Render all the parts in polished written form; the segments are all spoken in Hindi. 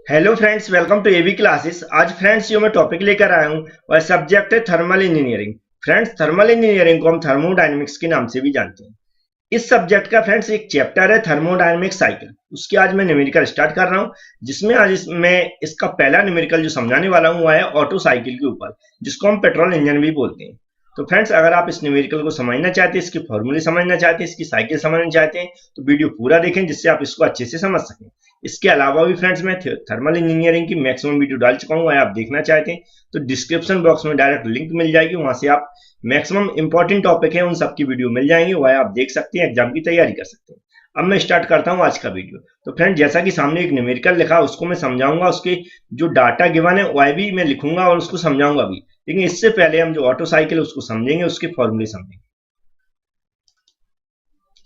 Hello friends, welcome to AB classes. आज फ्रेंड्स जो मैं टॉपिक लेकर आया हूँ वह सब्जेक्ट है thermal engineering. Friends, thermal engineering को हम थर्मोडायनेमिक्स के नाम से भी जानते हैं। इस सब्जेक्ट का फ्रेंड्स एक चैप्टर है थर्मोडायनेमिक साइकिल। उसकी आज मैं न्यूमेरिकल स्टार्ट कर रहा हूँ, जिसमें आज मैं इसका पहला न्यूमेरिकल जो समझाने वाला हूँ वह है ऑटो साइकिल के ऊपर, जिसको हम पेट्रोल इंजन भी बोलते हैं। तो फ्रेंड्स, अगर आप इस न्यूमेरिकल को समझना चाहते हैं, इसके फॉर्मूले समझना चाहते हैं, इसकी साइकिल समझना चाहते हैं, तो वीडियो पूरा देखें जिससे आप इसको अच्छे से समझ सकें। इसके अलावा भी फ्रेंड्स मैं थर्मल इंजीनियरिंग की मैक्सिमम वीडियो डाल चुका हूँ, आप देखना चाहते हैं तो डिस्क्रिप्शन बॉक्स में डायरेक्ट लिंक मिल जाएगी, वहां से आप मैक्सिमम इंपॉर्टेंट टॉपिक है उन सबकी वीडियो मिल जाएंगे, वह आप देख सकते हैं, एग्जाम की तैयारी कर सकते हैं। अब मैं स्टार्ट करता हूं आज का वीडियो। तो फ्रेंड, जैसा कि सामने एक न्यूमेरिकल लिखा उसको मैं समझाऊंगा, उसके जो डाटा गिवन है वह भी मैं लिखूंगा और उसको समझाऊंगा भी। लेकिन इससे पहले हम जो ऑटो साइकिल है उसको समझेंगे, उसके फॉर्मूले समझेंगे।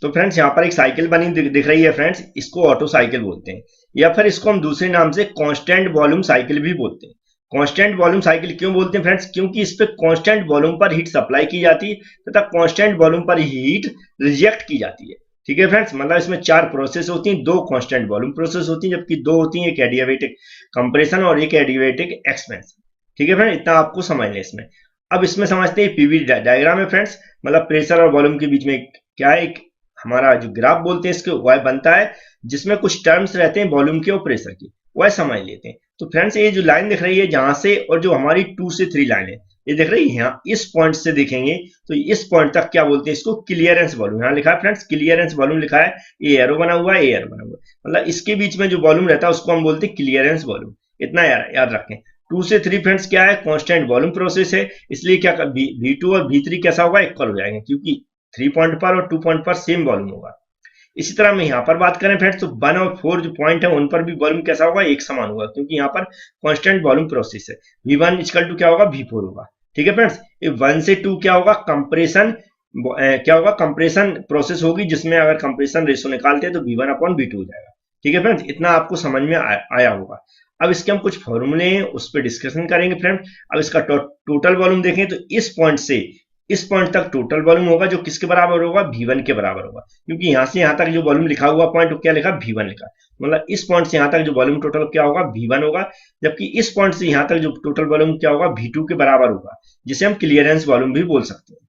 तो फ्रेंड्स, यहाँ पर एक साइकिल बनी दिख रही है फ्रेंड्स, इसको ऑटो साइकिल बोलते हैं, या फिर इसको हम दूसरे नाम से कांस्टेंट वॉल्यूम साइकिल भी बोलते हैं। कांस्टेंट वॉल्यूम साइकिल क्यों बोलते हैं फ्रेंड्स? क्योंकि इस पे कांस्टेंट वॉल्यूम पर हीट सप्लाई की जाती है तथा कांस्टेंट वॉल्यूम पर हीट रिजेक्ट की जाती है। ठीक है फ्रेंड्स, मतलब इसमें चार प्रोसेस होती हैं, दो कांस्टेंट वॉल्यूम प्रोसेस होती हैं, जबकि दो होती हैं, एक एडियाबैटिक कंप्रेशन और एक एडियाबैटिक एक्सपेंशन। ठीक है फ्रेंड, इतना आपको समझ लें इसमें। अब इसमें समझते हैं पीवी डायग्राम है फ्रेंड्स, मतलब प्रेशर और वॉल्यूम के बीच में क्या है, एक हमारा जो ग्राफ बोलते हैं इसके वह बनता है, जिसमें कुछ टर्म्स रहते हैं वॉल्यूम के और प्रेशर के, वह समझ लेते हैं। तो फ्रेंड्स, ये जो लाइन दिख रही है जहां से, और जो हमारी 2 से 3 लाइन है ये दिख रही है, यहाँ इस पॉइंट से देखेंगे तो इस पॉइंट तक क्या बोलते हैं, इसको क्लियरेंस वॉल्यूम। यहाँ लिखा है फ्रेंड्स क्लियरेंस वॉल्यूम लिखा है, ये एरो बना हुआ है, ये एरो बना हुआ है, मतलब इसके बीच में जो वॉल्यूम रहता है उसको हम बोलते हैं क्लियरेंस वॉल्यूम। इतना याद रखें। 2 से 3 फ्रेंड्स क्या है, कांस्टेंट वॉल्यूम प्रोसेस है, इसलिए क्या V2 और V3 कैसा होगा, इक्वल हो जाएंगे, क्योंकि 3 पॉइंट पर और 2 पॉइंट पर सेम वॉल्यूम होगा। इसी तरह में यहाँ पर बात करें फ्रेंड्स, तो 1 और 4 जो पॉइंट है उन पर भी वॉल्यूम कैसा होगा, एक समान होगा, क्योंकि यहाँ पर कांस्टेंट वॉल्यूम प्रोसेस है। V1 इक्वल टू क्या होगा, V4 होगा। ठीक है फ्रेंड्स, 1 से 2 क्या होगा, कंप्रेशन, क्या होगा, कंप्रेशन प्रोसेस होगी, जिसमें अगर कंप्रेशन रेशो निकालते हैं तो V1 अपॉन V2 हो जाएगा। ठीक है फ्रेंड्स, इतना आपको समझ में आया होगा। अब इसके हम कुछ फॉर्मूले हैं उस पर डिस्कशन करेंगे फ्रेंड। अब इसका टोटल वॉल्यूम देखें तो इस पॉइंट तक टोटल वॉल्यूम होगा, जो किसके बराबर होगा, V1 के बराबर होगा, क्योंकि यहां से यहां तक जो वॉल्यूम लिखा हुआ पॉइंट क्या लिखा, V1 लिखा, मतलब इस पॉइंट से यहां तक जो वॉल्यूम टोटल क्या होगा, V1 होगा, जबकि इस पॉइंट से यहां तक जो टोटल वॉल्यूम क्या होगा, V2 के बराबर होगा, जिसे हम क्लियरेंस वॉल्यूम भी बोल सकते हैं।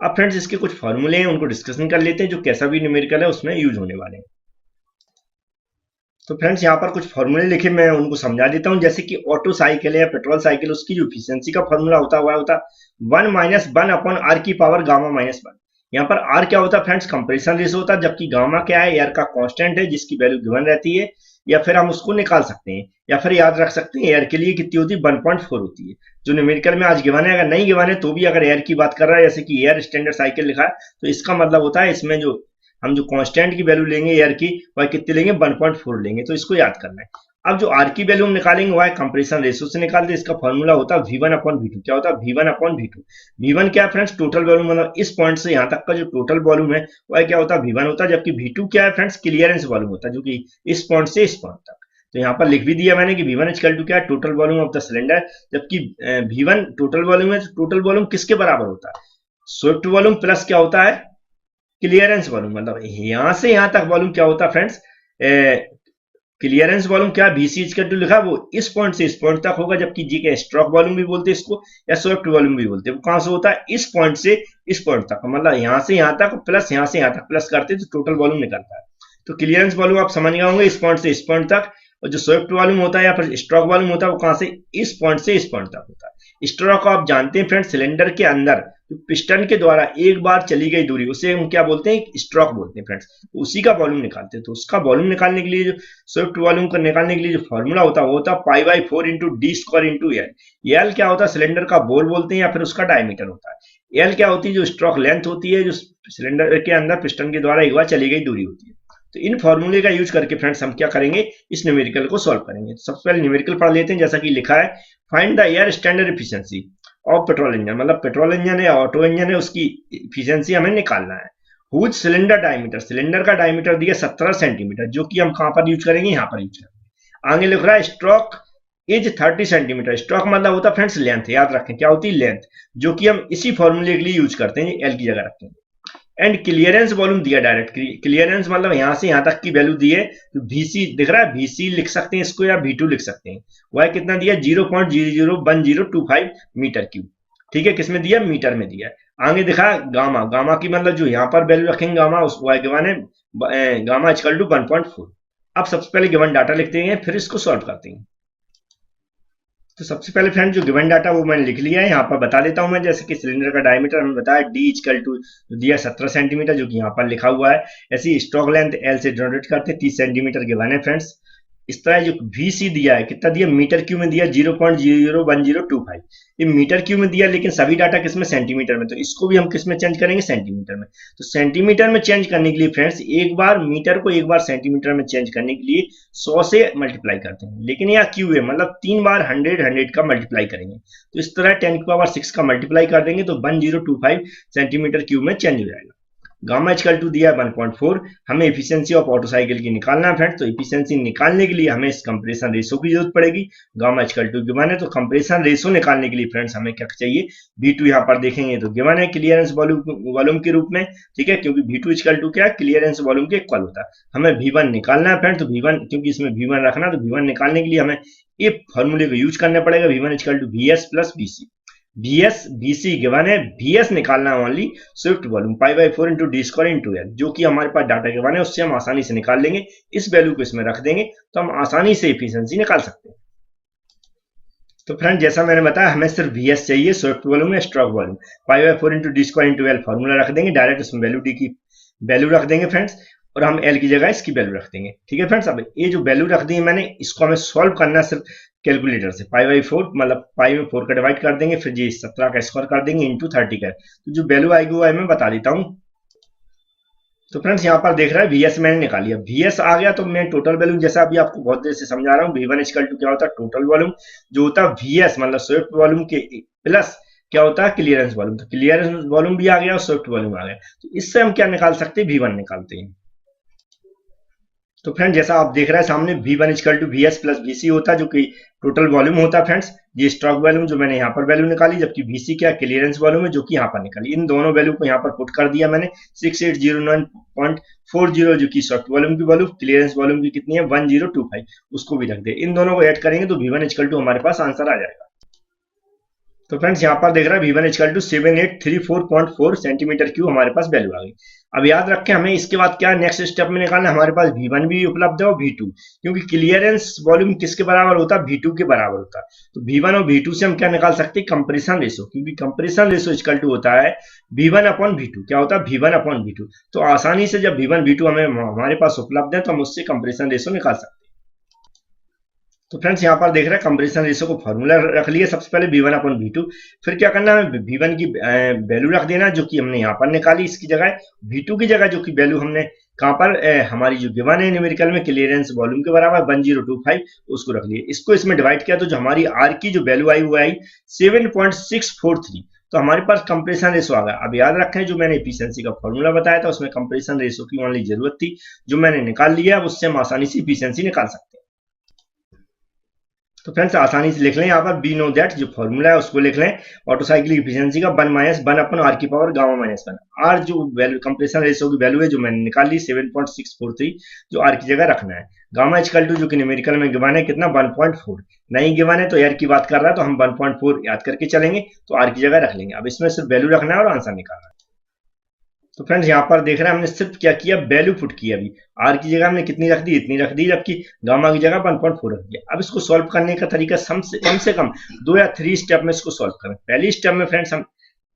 अब फ्रेंड्स, इसके कुछ फॉर्मूले हैं उनको डिस्कशन कर लेते हैं, जो कैसा भी न्यूमेरिकल है उसमें यूज होने वाले हैं। तो फ्रेंड्स, यहाँ पर कुछ फॉर्मूले लिखे, मैं उनको समझा देता हूँ। जैसे कि ऑटो साइकिल है या पेट्रोल साइकिल, उसकी जो एफिशिएंसी का फॉर्मूला होता है वह होता है 1 माइनस 1 अपॉन आर की पावर गामा माइनस 1। यहाँ पर आर क्या होता है फ्रेंड्स, कंप्रेशन रेशो होता है, जबकि गामा क्या है, एयर का कांस्टेंट है जिसकी वैल्यू गिवन रहती है, या फिर हम उसको निकाल सकते हैं, या फिर याद रख सकते हैं एयर के लिए कितनी होती है, 1.4 होती है, जो न्यूमेरिकल में आज गिवन है। अगर नहीं गिवन है तो भी अगर एयर की बात कर रहा है, जैसे कि एयर स्टैंडर्ड साइकिल लिखा है, तो इसका मतलब होता है इसमें जो हम जो कांस्टेंट की वैल्यू लेंगे एयर की, वह कितने लेंगे, 1.4 लेंगे, तो इसको याद करना है। अब जो आर की वैल्यू हम निकालेंगे वह कंप्रेशन रेशो से निकालते हैं, इसका फॉर्मूला होता है V1 अपॉन V2। क्या होता है, V1 अपॉन V2। V1 क्या है फ्रेंड्स, टोटल वॉल्यूम, मतलब इस पॉइंट से यहाँ तक का जो टोटल वॉल्यूम है वह क्या होता है, V1 होता है, जबकि V2 क्या है फ्रेंड्स, क्लियरेंस वॉल्यूम होता है, जो कि इस पॉइंट से इस पॉइंट तक। तो यहाँ पर लिख भी दिया मैंने कि V1 इक्वल टू क्या है, total volume of the cylinder, जबकि V1 टोटल वॉल्यूम है, तो टोटल वॉल्यूम किसके बराबर होता है, स्वेप्ट वॉल्यूम प्लस क्या होता है, क्लियरेंस वॉल्यूम। मतलब यहां से यहां तक वॉल्यूम क्या होता है फ्रेंड्स, क्लियरेंस वॉल्यूम क्या, बीसी इक्वल टू लिखा वो इस पॉइंट से इस पॉइंट तक होगा, जबकि जी के स्ट्रोक वॉल्यूम भी बोलते हैं इसको, या स्वेप्ट वॉल्यूम भी बोलते हैं, वो कहां से होता है, इस पॉइंट से इस पॉइंट तक, मतलब यहां से यहां तक प्लस यहां से यहां तक प्लस करते तो टोटल वॉल्यूम निकलता है। तो क्लियरेंस वॉल्यूम आप समझ गए होंगे, इस पॉइंट से इस पॉइंट तक, और जो स्वेप्ट वॉल्यूम होता है या फिर स्ट्रोक वॉल्यूम होता है वो कहां से, इस पॉइंट से इस पॉइंट तक होता है। स्ट्रोक को आप जानते हैं फ्रेंड, सिलेंडर के अंदर पिस्टन के द्वारा एक बार चली गई दूरी, उसे हम क्या बोलते हैं, स्ट्रोक बोलते हैं फ्रेंड्स। तो उसी का वॉल्यूम निकालते हैं, तो उसका वॉल्यूम निकालने के लिए, जो स्विफ्ट वॉल्यूम को निकालने के लिए जो फॉर्मूला होता है वो होता है π/4 into D square into L. L क्या होता है, सिलेंडर का बोल बोलते हैं, या फिर उसका डायमीटर होता है। एल क्या होती है, जो स्ट्रोक लेंथ होती है, जो सिलेंडर के अंदर पिस्टन के द्वारा एक बार चली गई दूरी होती है। तो इन फॉर्मूले का यूज करके फ्रेंड्स हम क्या करेंगे, इस न्यूमेरिकल को सॉल्व करेंगे। सबसे पहले न्यूमेरिकल पढ़ लेते हैं, जैसा कि लिखा है, find the air standard efficiency of petrol engine, मतलब पेट्रोल इंजन है, ऑटो इंजन है, उसकी एफिशिएंसी हमें निकालना है। हुज सिलेंडर डायमीटर, सिलेंडर का डायमीटर दिया 17 सेंटीमीटर, जो कि हम कहां पर यूज करेंगे, यहां पर यूज करेंगे। आगे लिख रहा है स्ट्रोक इज 30 सेंटीमीटर, स्ट्रोक मतलब होता है फ्रेंड्स लेंथ, याद रखें क्या होती है, लेंथ, जो कि हम इसी फॉर्मूले के लिए यूज करते हैं, एल की जगह रखेंगे। एंड क्लियरेंस वॉल्यूम दिया डायरेक्ट, क्लियरेंस मतलब यहां से यहां तक की वैल्यू दी है, तो VC दिख रहा है, VC लिख सकते हैं इसको या V2 लिख सकते हैं। वह कितना दिया, 0.001025 मीटर क्यूब। ठीक है, किसमें दिया, मीटर में दिया है। आगे दिखा गामा, गामा की मतलब जो यहाँ पर वैल्यू रखेंगे गामा, उस वह गिवन है गामा इक्वल टू 1.4। अब सबसे पहले गिवन डाटा लिखते हैं, फिर इसको सॉल्व करते हैं। तो सबसे पहले फ्रेंड जो गिवन डाटा वो मैंने लिख लिया है, यहाँ पर बता देता हूं मैं। जैसे कि सिलेंडर का डायमीटर हमें बताया D इक्वल टू दिया 17 सेंटीमीटर, जो कि यहाँ पर लिखा हुआ है। ऐसे ही स्ट्रोक लेंथ L से जनरेट करते हैं, 30 सेंटीमीटर गिवन है फ्रेंड्स। इस तरह जो VC दिया है, कितना दिया, मीटर क्यूब में दिया 0.001025। ये मीटर क्यूब में दिया, लेकिन सभी डाटा किसमें, सेंटीमीटर में। तो इसको भी हम किसमें चेंज करेंगे, सेंटीमीटर में। तो सेंटीमीटर में चेंज करने के लिए फ्रेंड्स, एक बार मीटर को एक बार सेंटीमीटर में चेंज करने के लिए 100 से मल्टीप्लाई करते हैं, लेकिन यहाँ क्यूब है मतलब 3 बार 100 का मल्टीप्लाई करेंगे। तो इस तरह 10⁶ का मल्टीप्लाई कर देंगे तो 1025 सेंटीमीटर क्यूब में चेंज हो जाएगा। गामा इक्वल टू दिया है 1.4। हमें एफिशिएंसी ऑफ ऑटो साइकिल की निकालना है फ्रेंड्स। तो एफिशिएंसी निकालने के लिए हमें इस कंप्रेशन रेशो की जरूरत पड़ेगी। गामा इक्वल टू गिवन है, तो कंप्रेशन रेशो निकालने के लिए फ्रेंड्स हमें क्या चाहिए, V2 यहाँ पर देखेंगे तो गिवन है क्लियरेंस वॉल्यूम के रूप में। ठीक है, क्योंकि V2 इक्वल टू क्या, क्लियरेंस वॉल्यूम के इक्वल होता है। हमें V1 निकालना है फ्रेंड्स। तो V1, क्योंकि इसमें V1 रखना, तो V1 निकालने के लिए हमें इस फॉर्मूले को यूज करना पड़ेगा, V1 equal to VS plus VC। VC given है, VS निकालना है only swift volume π/4 into D square into L, जो कि हमारे पास डाटा गिवन है, उससे हम आसानी से निकाल लेंगे। इस वैल्यू को इसमें रख देंगे तो हम आसानी से एफिशिएंसी निकाल सकते हैं। तो फ्रेंड जैसा मैंने बताया, हमें सिर्फ VS चाहिए, स्विफ्ट वॉल्यूम या stroke volume. π/4 into D square into L formula रख देंगे, डायरेक्ट उसमें वैल्यू D की वैल्यू रख देंगे फ्रेंड्स, और हम L की जगह इसकी वैल्यू रख देंगे। ठीक है फ्रेंड्स, अब ये जो वैल्यू रख दी है मैंने, इसको हमें सॉल्व करना है सिर्फ कैलकुलेटर से। π/4 मतलब पाई में 4 का डिवाइड कर देंगे, फिर जी 17 का स्क्वायर कर देंगे इंटू 30 का। तो जो वैल्यू आएगी वो मैं बता देता हूँ। तो फ्रेंड्स यहाँ पर देख रहा है VS मैंने निकाल लिया, VS आ गया। तो मैं टोटल वॉल्यूम, जैसा अभी आपको बहुत देर से समझा रहा हूँ, V1 इक्वल टू क्या होता है, टोटल वॉल्यूम, जो होता है VS मतलब स्विफ्ट वॉल्यूम के प्लस क्या होता है, क्लियरेंस वॉल्यूम। तो क्लियरेंस वॉल्यूम भी आ गया और स्विफ्ट वॉल्यूम आ गया। तो इससे हम क्या निकाल सकते हैं, V1 निकालते हैं। तो फ्रेंड जैसा आप देख रहे हैं सामने, V1 equal to VS plus VC होता है, जो कि टोटल वॉल्यूम होता है फ्रेंड्स। ये स्ट्रोक वॉल्यूम जो मैंने यहाँ पर वैल्यू निकाली, जबकि VC क्या, क्लियरेंस वॉल्यूम है, जो कि यहाँ पर निकाली। इन दोनों वैल्यू को यहाँ पर पुट कर दिया मैंने, 6809.40, जो कि स्ट्रोक वॉल्यूम की वैल्यू, क्लियरेंस वॉल्यूम की कितनी है, 1025, उसको भी रख दे। इन दोनों को ऐड करेंगे तो V1 इक्वल टू हमारे पास आंसर आ जाएगा। तो फ्रेंड्स यहाँ पर देख रहा है V1 equal to 7834.4 centimetre cube हमारे पास वैल्यू आ गई। अब याद रखें, हमें इसके बाद क्या नेक्स्ट स्टेप में निकालना, हमारे पास V1 भी उपलब्ध है और V2, क्योंकि क्लियरेंस वॉल्यूम किसके बराबर होता है, V2 के बराबर होता है। तो V1 और V2 से हम क्या निकाल सकते हैं, कंप्रेशन रेशो, क्योंकि कंप्रेशन रेशो इक्वल टू होता है V1 अपॉन V2। क्या होता है, V1 अपॉन V2। तो आसानी से जब V1 V2 हमारे पास उपलब्ध है, तो हम उससे कंप्रेशन रेशो निकाल सकते हैं। तो फ्रेंड्स यहाँ पर देख रहे हैं कंप्रेशन रेशो को फॉर्मूला रख लिया सबसे पहले, V1 अपॉन V2। फिर क्या करना है, V1 की वैल्यू रख देना, जो कि हमने यहाँ पर निकाली। इसकी जगह V2 की जगह जो कि वैल्यू हमने कहाँ पर, हमारी जो गिवन है न्यूमेरिकल में, क्लियरेंस वॉल्यूम के बराबर 1025, उसको रख लिए। इसको इसमें डिवाइड किया तो जो हमारी R की जो वैल्यू आई वो आई 7.643। तो हमारे पास कंप्रेशन रेशो आ गया। अब याद रखें, जो मैंने एफिशिएंसी का फॉर्मूला बताया था, उसमें कंप्रेशन रेशो की ओनली जरूरत थी, जो मैंने निकाल लिया। अब उससे हम आसानी से एफिशिएंसी निकाल सकते हैं। तो फ्रेंड्स आसानी से लिख लें, यहाँ पर बी नो दैट जो फॉर्मूला है उसको लिख लें, ऑटो साइकिल एफिशिएंसी का 1 अपन R की पावर गामा -1। R जो वैल्यू कंप्रेशन रेशो की वैल्यू है जो मैंने निकाल ली 7.643, जो R की जगह रखना है। गामा इक्वल टू जो कि न्यूमेरिकल में गिवन है कितना, 1.4। नहीं गिवन है तो R की बात कर रहा है, तो हम 1.4 याद करके चलेंगे, तो R की जगह रख लेंगे। अब इसमें सिर्फ वैल्यू रखना है और आंसर निकालना है। तो फ्रेंड्स यहाँ पर देख रहे हैं, हमने सिर्फ क्या किया, वैल्यू पुट किया। अभी R की जगह हमने कितनी रख दी, इतनी रख दी, जबकि गामा की जगह 1.4 रख दिया। अब इसको सॉल्व करने का तरीका कम से कम 2 या 3 स्टेप में इसको सॉल्व करें। पहली स्टेप में फ्रेंड्स हम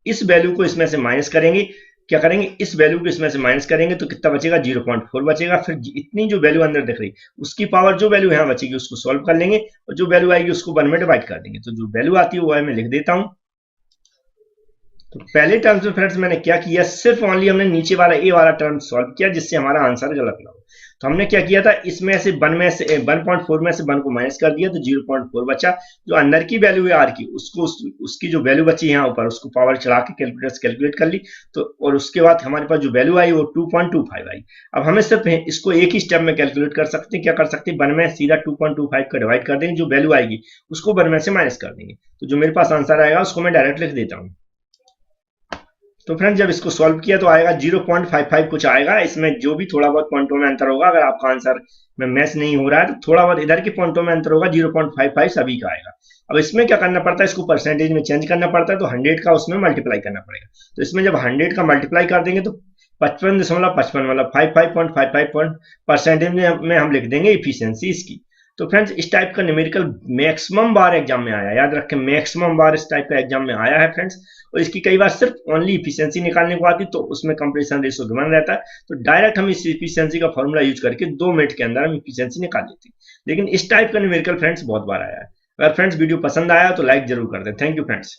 इस वैल्यू को इसमें से माइनस करेंगे। क्या करेंगे, इस वैल्यू को इसमें से माइनस करेंगे तो कितना बचेगा, 0.4 बचेगा। फिर इतनी जो वैल्यू अंदर दिख रही उसकी पावर जो वैल्यू यहाँ बचेगी उसको सॉल्व कर लेंगे, और जो वैल्यू आएगी उसको 1 में डिवाइड कर देंगे। तो जो वैल्यू आती है वो मैं लिख देता हूँ। तो पहले टर्म्स में फ्रेंड्स मैंने क्या किया, सिर्फ ओनली हमने नीचे वाला ए वाला टर्म सॉल्व किया, जिससे हमारा आंसर गलत ना हो। तो हमने क्या किया था, इसमें से 1.4 में से 1 को माइनस कर दिया, तो 0.4 बचा। जो अंदर की वैल्यू है R की, उसकी जो वैल्यू बची यहाँ ऊपर, उसको पावर चढ़ा के कैलकुलेटर से कैलकुलेट कर ली। तो और उसके बाद हमारे पास जो वैल्यू आई वो 2.25 आई। अब हमें सिर्फ इसको एक ही स्टेप में कैलकुलेट कर सकते हैं। क्या कर सकते हैं, 1 में सीधा 2.25 का डिवाइड कर देंगे, जो वैल्यू आएगी उसको 1 में से माइनस कर देंगे। तो जो मेरे पास आंसर आएगा उसको मैं डायरेक्ट लिख देता हूँ। तो फ्रेंड्स जब इसको सॉल्व किया तो आएगा 0.55 कुछ आएगा। इसमें जो भी थोड़ा बहुत पॉइंटों में अंतर होगा, अगर आपका आंसर में मैच नहीं हो रहा है तो थोड़ा बहुत इधर के पॉइंटों में अंतर होगा, 0.55 सभी का आएगा। अब इसमें क्या करना पड़ता है, इसको परसेंटेज में चेंज करना पड़ता है, तो 100 का उसमें मल्टीप्लाई करना पड़ेगा। तो इसमें जब 100 का मल्टीप्लाई कर देंगे तो 55.55 मतलब 55.55 परसेंटेज में हम लिख देंगे इफिशियंसी इसकी। तो फ्रेंड्स इस टाइप का न्यूमेरिकल मैक्सिमम बार एग्जाम में आया है, याद रखें मैक्सिमम बार इस टाइप का एग्जाम में आया है फ्रेंड्स। और इसकी कई बार सिर्फ ओनली इफिशियंसी निकालने को आती, तो उसमें कंप्रेशन रेशियो गिवन रहता है, तो डायरेक्ट हम इस इफिशियंसी का फॉर्मूला यूज करके 2 मिनट के अंदर हम इफिशियंसी निकाल लेते हैं। लेकिन इस टाइप का न्यूमेरिकल फ्रेंड्स बहुत बार आया है। अगर फ्रेंड्स वीडियो पसंद आया तो लाइक जरूर कर दें। Thank you friends.